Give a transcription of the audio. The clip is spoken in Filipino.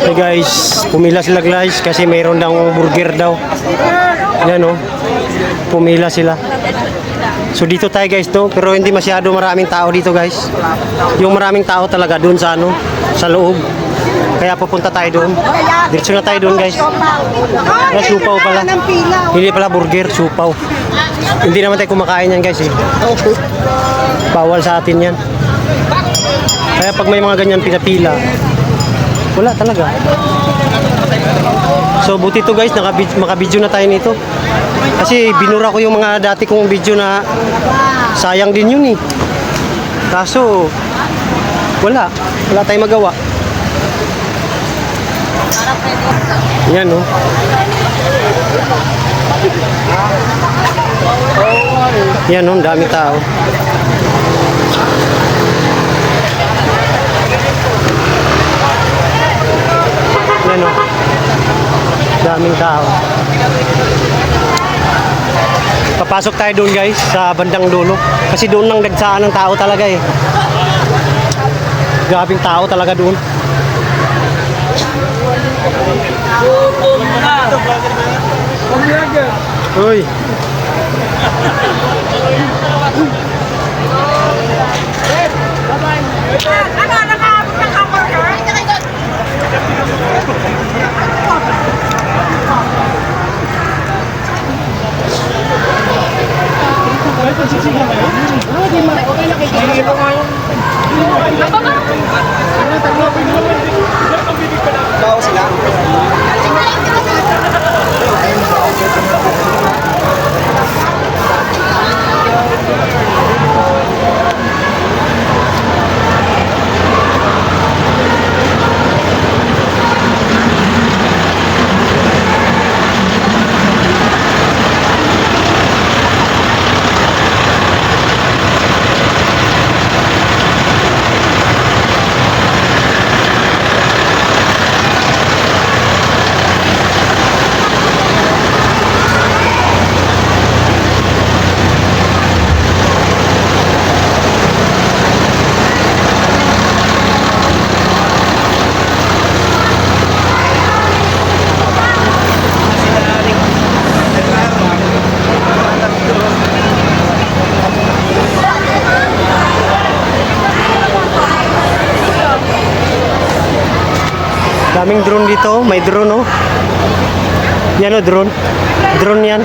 Hey guys, pumila sila guys kasi mayroon daw burger daw. Yan o, pumila sila. So dito tayo guys no, pero hindi masyado maraming tao dito guys. Yung maraming tao talaga doon sa ano, sa loob. Kaya pupunta tayo doon. Diretso na tayo doon guys. Na supaw pala. Hindi pala burger, supaw. Hindi naman tayo kumakain yan guys eh. Bawal sa atin yan. Kaya pag may mga ganyan pinapila, wala talaga. So buti to guys, makabidyo na tayo nito. Kasi binura ko yung mga dati kong video na sayang din yun eh. Kaso wala tayong magawa. Yan no. Yan no, dami tao. Yan no. Daming tao. Papasok tayo doon guys sa bandang dulo. Kasi doon nang dagsaan ng tao talaga eh. Grabing tao talaga doon. Uy. Bawa sila. Daming drone dito, may drone oh. Yan oh, drone. Drone yan.